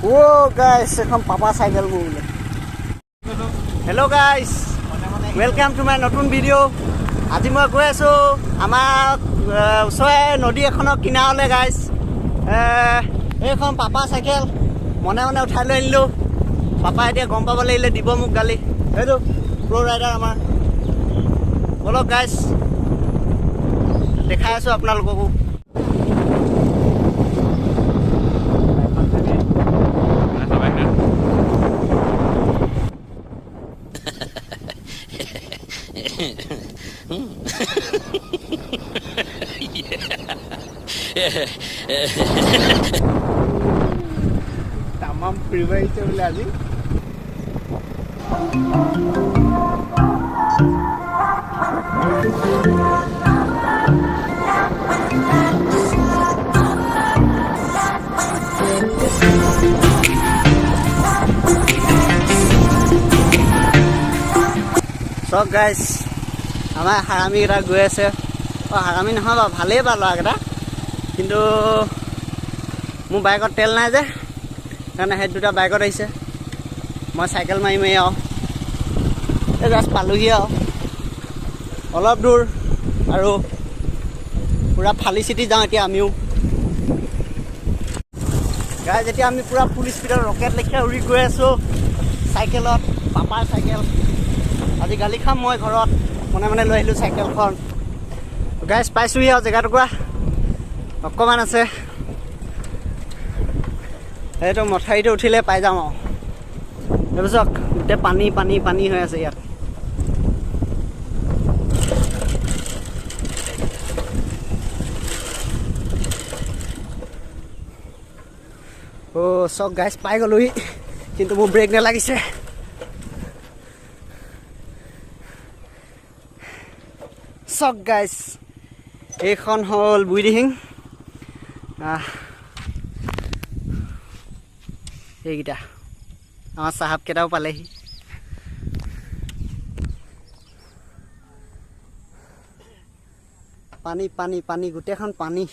Oh guys, এখন papa cycle mule. Hello guys, welcome to my নতুন video. আজি মই গৈ আছো আমাৰ ওচৰে নদী এখনৰ কিনাৰলে গাইস. এইখন পাপা চাইকেল মনে মনে উঠাই লৈ আনিলো. পাপা এতিয়া গম পাব লাগিলে দিব মোক গালি. এইটো প্ৰ ৰাইডাৰ আমাৰ. বলক গাইস, দেখাই আছো আপোনালোককো. Tamam private boleh aja. So guys, আমাৰ হাৰামি কেইটা গৈ আছে. হাৰামি নহয় বাৰু, ভালেই বাৰু ল'ৰাকেইটা, কিন্তু মোৰ বাইকত তেল নাই যে, সেইকাৰণে সেই দুটা বাইকত আহিছে. মই চাইকেল মাৰি মাৰি আৰু এই জাষ্ট পালোহি আৰু অলপ দূৰ আৰু পূৰা ফালি চিটি যাওঁ এতিয়া আমিও. গাইজ এতিয়া আমি পূৰা ফুল স্পীডত ৰকেট লেখীয়া উৰি গৈ আছোঁ চাইকেলত, পাপাৰ চাইকেল. আজি গালি খাম মই ঘৰত, মনে মনে লৈ আহিলোঁ চাইকেলখন. গাইজ পাইছোঁহি আৰু জেগাটুকুৰা অকণমান আছে. এইটো মথাৰিটো উঠিলে পাই যাম আৰু. তাৰপিছত গোটেই পানী পানী পানী হৈ আছে ইয়াত. চক গাইজ পাই গ'লোহি, কিন্তু মোৰ ব্ৰেক নালাগিছে. চক গাইজ, এইখন হ'ল বুঢ়ীদিহিং. এইকেইটা আমাৰ চাহাব কেইটাও পালেহি. পানী পানী পানী গোটেইখন পানী.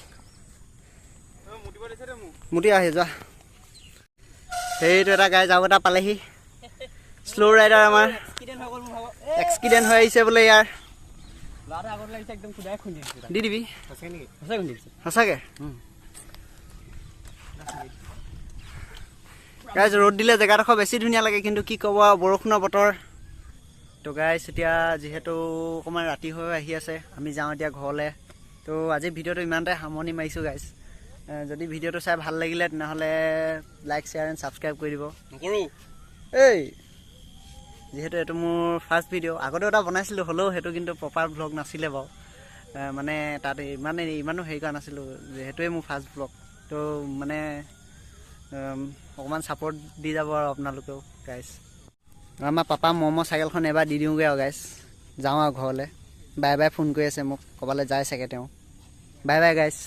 মুটি আহি যোৱা. সেইটো এটা গাই যাওঁ এটা পালেহি. শ্ল' ৰাইডাৰ আমাৰ এক্সিডেণ্ট হৈ আহিছে বোলে ইয়াৰ. দি দিবি সঁচাকে. গাইজ ৰ'দ দিলে জেগাডোখৰ বেছি ধুনীয়া লাগে, কিন্তু কি ক'ব আৰু বৰষুণৰ বতৰ. তো গাইজ এতিয়া যিহেতু অকণমান ৰাতি হৈ আহি আছে, আমি যাওঁ এতিয়া ঘৰলৈ. তো আজি ভিডিঅ'টো ইমানতে সামৰণি মাৰিছোঁ গাইজ. যদি ভিডিঅ'টো চাই ভাল লাগিলে তেনেহ'লে লাইক শ্বেয়াৰ এণ্ড ছাবস্ক্ৰাইব কৰি দিব. এই যিহেতু এইটো মোৰ ফাৰ্ষ্ট ভিডিঅ', আগতেও এটা বনাইছিলোঁ, হ'লেও সেইটো কিন্তু প্ৰপাৰ ভ্লগ নাছিলে বাৰু. মানে তাত ইমানো হেৰি কৰা নাছিলোঁ, সেইটোৱে মোৰ ফাৰ্ষ্ট ভ্লগ. তো মানে অকণমান ছাপৰ্ট দি যাব আৰু আপোনালোকেও গাইজ. আমাৰ পাপা ম'ম' চাইকেলখন এবাৰ দি দিওঁগৈ আৰু গাইজ. যাওঁ আৰু ঘৰলৈ. বাই বাই ফোন কৰি আছে মোক, ক'ৰবালৈ যায় চাগে তেওঁ. Bye bye guys.